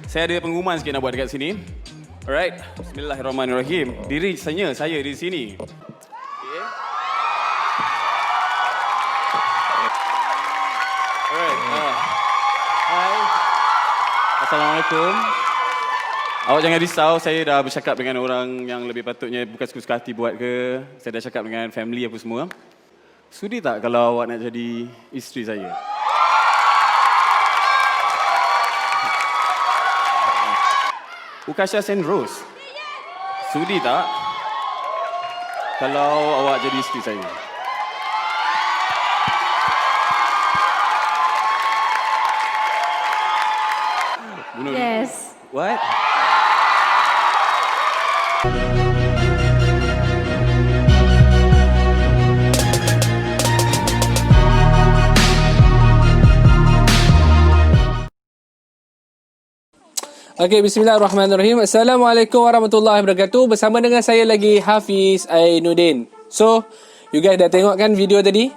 Saya ada pengumuman sikit nak buat dekat sini. Alright, bismillahirrahmanirrahim. Diri saya di sini. Okay. Alright. Hai. Assalamualaikum. Awak jangan risau, saya dah bercakap dengan orang yang lebih patutnya bukan suka hati buat ke. Saya dah cakap dengan family apa semua. Sudi tak kalau awak nak jadi isteri saya? Ukasha Sendros. Sudi tak kalau awak jadi isteri saya? Bunuh Yes. What? Okey, bismillahirrahmanirrahim. Assalamualaikum warahmatullahi wabarakatuh. Bersama dengan saya lagi Hafiz Ainuddin. So, you guys dah tengok kan video tadi?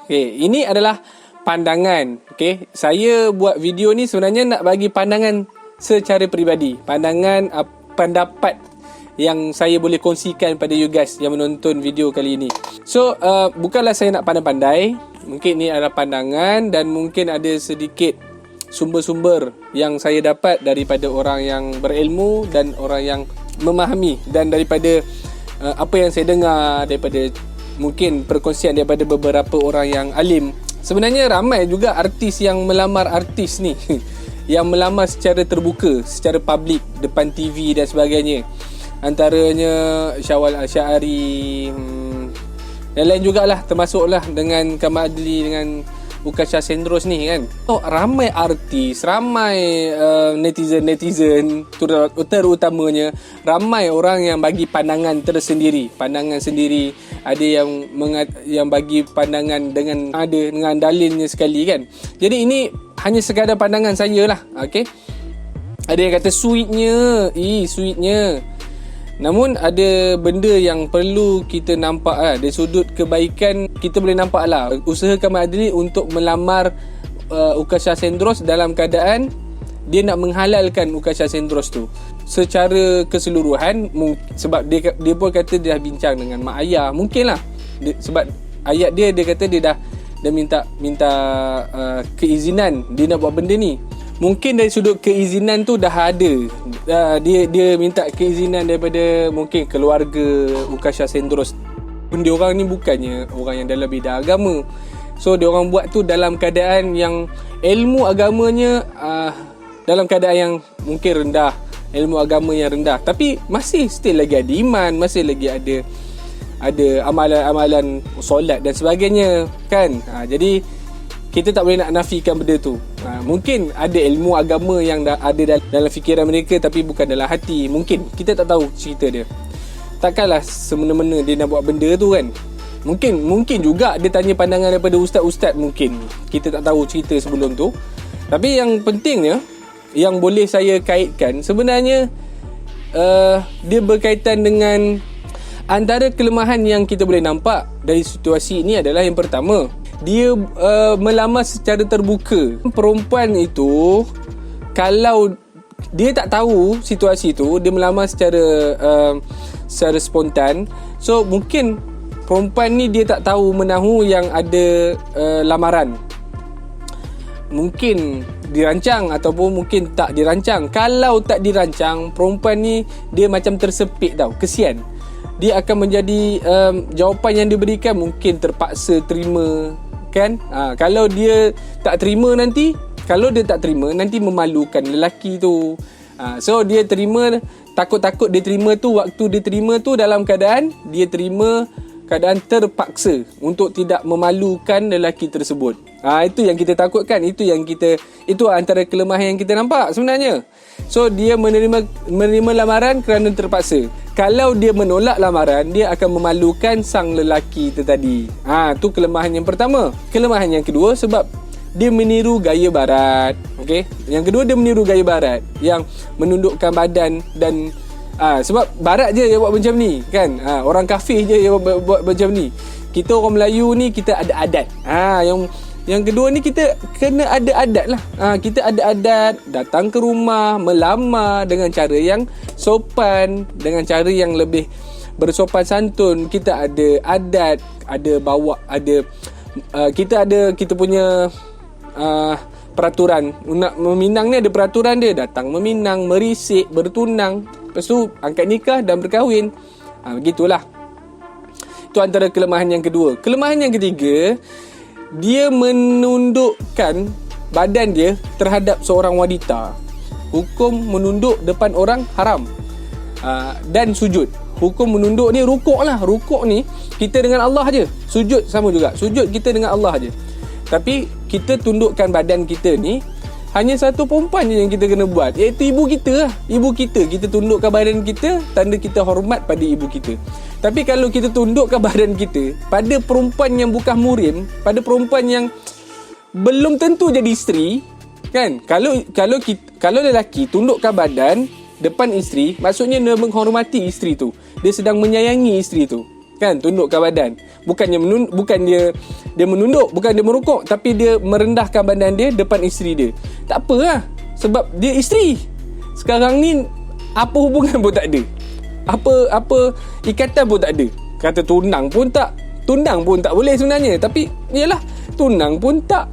Okey, ini adalah pandangan. Okey, saya buat video ni sebenarnya nak bagi pandangan secara peribadi. Pandangan pendapat yang saya boleh kongsikan pada you guys yang menonton video kali ini. So, bukanlah saya nak pandai-pandai. Mungkin ni adalah pandangan dan mungkin ada sedikit sumber-sumber yang saya dapat daripada orang yang berilmu dan orang yang memahami, dan daripada apa yang saya dengar daripada mungkin perkongsian daripada beberapa orang yang alim. Sebenarnya ramai juga artis yang melamar artis ni yang melamar secara terbuka, secara public, depan TV dan sebagainya. Antaranya Syawal Asy'ari dan lain jugalah, termasuklah dengan Kamal Adli dengan Ukasha Sendros ni kan. So, ramai artis, ramai netizen terutamanya ramai orang yang bagi pandangan tersendiri, pandangan sendiri. Ada yang bagi pandangan dengan dalilnya sekali kan. Jadi ini hanya sekadar pandangan saya lah. Okey. Ada yang kata sweetnya. Namun ada benda yang perlu kita nampak lah. Dari sudut kebaikan kita boleh nampak lah usaha Kamal Adli untuk melamar Ukasha Sendros dalam keadaan dia nak menghalalkan Ukasha Sendros tu secara keseluruhan. Sebab dia pun kata dia dah bincang dengan mak ayah. Mungkin lah sebab ayat dia kata dia dah minta keizinan dia nak buat benda ni. Mungkin dari sudut keizinan tu dah ada. Dia minta keizinan daripada mungkin keluarga Ukasha Sendros. Dia orang ni bukannya orang yang dalam bidang agama. So dia orang buat tu dalam keadaan yang ilmu agamanya dalam keadaan yang mungkin rendah, ilmu agama yang rendah, tapi masih still lagi ada iman, masih lagi ada amalan-amalan solat dan sebagainya kan. Jadi kita tak boleh nak nafikan benda tu. Mungkin ada ilmu agama yang ada dalam fikiran mereka tapi bukan dalam hati. Mungkin kita tak tahu cerita dia. Takkanlah semena-mena dia nak buat benda tu kan. Mungkin juga dia tanya pandangan daripada ustaz-ustaz mungkin. Kita tak tahu cerita sebelum tu. Tapi yang pentingnya yang boleh saya kaitkan sebenarnya dia berkaitan dengan antara kelemahan yang kita boleh nampak dari situasi ini adalah yang pertama, dia melamar secara terbuka. Perempuan itu kalau dia tak tahu situasi itu, dia melamar secara spontan. So mungkin perempuan ni dia tak tahu menahu yang ada lamaran. Mungkin dirancang ataupun mungkin tak dirancang. Kalau tak dirancang, perempuan ni dia macam tersepit tau, kesian. Dia akan menjadi jawapan yang diberikan mungkin terpaksa terima kan. Kalau dia tak terima nanti memalukan lelaki tu. So dia terima, takut-takut dia terima tu, waktu dia terima tu dalam keadaan dia terima keadaan terpaksa untuk tidak memalukan lelaki tersebut. Itu yang kita takutkan, itu antara kelemahan yang kita nampak sebenarnya. So dia menerima lamaran kerana terpaksa. Kalau dia menolak lamaran, dia akan memalukan sang lelaki itu tadi. Tu kelemahan yang pertama. Kelemahan yang kedua sebab dia meniru gaya barat. Okey. Yang kedua dia meniru gaya barat yang menundukkan badan dan sebab barat je yang buat macam ni kan. Orang kafir je yang buat macam ni. Kita orang Melayu ni kita ada adat. Yang Yang kedua ni kita kena ada adat lah. Kita ada adat datang ke rumah, melamar dengan cara yang sopan, dengan cara yang lebih bersopan santun. Kita ada adat, ada bawa, ada kita punya peraturan. Nak meminang ni ada peraturan dia. Datang meminang, merisik, bertunang, lepas tu angkat nikah dan berkahwin. Begitulah. Itu antara kelemahan yang kedua. Kelemahan yang ketiga, dia menundukkan badan dia terhadap seorang wanita. Hukum menunduk depan orang haram. Dan sujud. Hukum menunduk ni rukuk lah. Rukuk ni kita dengan Allah je. Sujud sama juga. Sujud kita dengan Allah je. Tapi kita tundukkan badan kita ni hanya satu perempuan je yang kita kena buat, iaitu ibu kita lah. Ibu kita, kita tundukkan badan kita, tanda kita hormat pada ibu kita. Tapi kalau kita tundukkan badan kita pada perempuan yang bukan muhrim, pada perempuan yang belum tentu jadi isteri, kan? Kalau lelaki tundukkan badan depan isteri, maksudnya dia menghormati isteri tu. Dia sedang menyayangi isteri tu. Kan, tundukkan badan. Bukan dia menunduk, bukan dia merukuk, tapi dia merendahkan badan dia depan isteri dia. Tak apa lah, sebab dia isteri. Sekarang ni apa hubungan pun tak ada. Apa ikatan pun tak ada. Kata tunang pun tak boleh sebenarnya. Tapi yalah, tunang pun tak.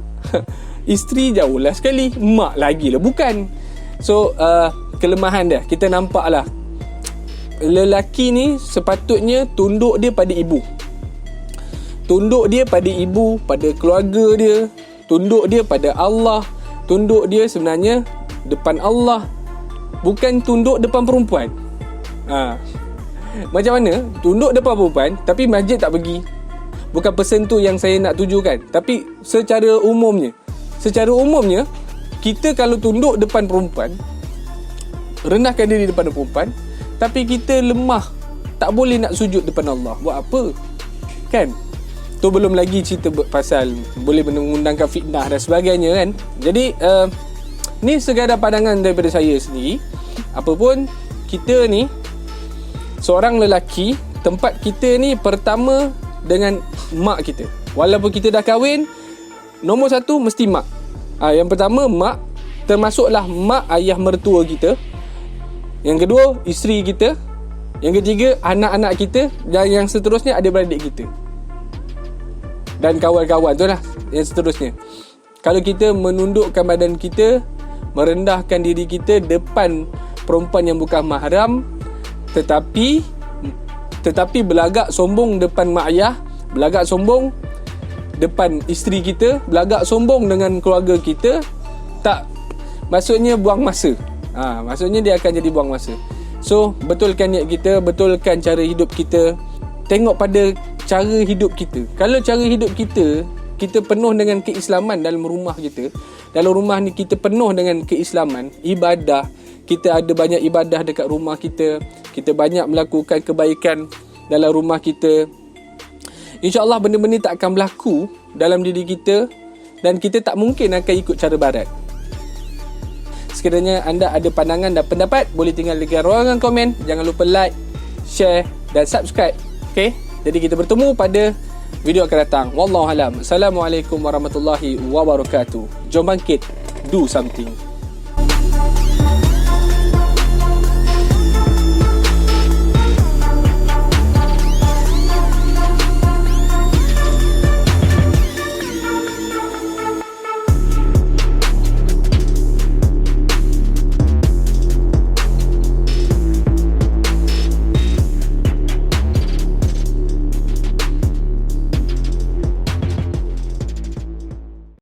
Isteri jauh lah sekali, mak lagi lah bukan. So kelemahan dia kita nampak lah. Lelaki ni sepatutnya tunduk dia pada ibu. Tunduk dia pada ibu, pada keluarga dia. Tunduk dia pada Allah. Tunduk dia sebenarnya depan Allah, bukan tunduk depan perempuan. Macam mana? Tunduk depan perempuan tapi masjid tak pergi. Bukan person tu yang saya nak tujukan. Tapi secara umumnya kita kalau tunduk depan perempuan, rendahkan diri depan perempuan, tapi kita lemah, tak boleh nak sujud depan Allah. Buat apa? Kan? Tu belum lagi cerita pasal boleh mengundangkan fitnah dan sebagainya kan. Jadi ni sekadar pandangan daripada saya sendiri. Apapun, kita ni seorang lelaki, tempat kita ni pertama dengan mak kita. Walaupun kita dah kahwin, nombor satu mesti mak. Yang pertama mak, termasuklah mak ayah mertua kita. Yang kedua, isteri kita. Yang ketiga, anak-anak kita. Dan yang seterusnya, adik-beradik kita. Dan kawan-kawan tu lah yang seterusnya. Kalau kita menundukkan badan kita, merendahkan diri kita depan perempuan yang bukan mahram, tetapi berlagak sombong depan mak ayah, berlagak sombong depan isteri kita, berlagak sombong dengan keluarga kita, tak, maksudnya buang masa. Maksudnya dia akan jadi buang masa. So, betulkan niat kita, betulkan cara hidup kita. Tengok pada cara hidup kita. Kalau cara hidup kita penuh dengan keislaman dalam rumah kita. Dalam rumah ni kita penuh dengan keislaman, ibadah. Kita ada banyak ibadah dekat rumah kita. Kita banyak melakukan kebaikan dalam rumah kita. InsyaAllah benda-benda tak akan berlaku dalam diri kita. Dan kita tak mungkin akan ikut cara barat. Sekiranya anda ada pandangan dan pendapat, boleh tinggal dekat ruangan komen. Jangan lupa like, share dan subscribe. Okay? Jadi kita bertemu pada video akan datang. Wallahualam. Assalamualaikum warahmatullahi wabarakatuh. Jom bangkit. Do something.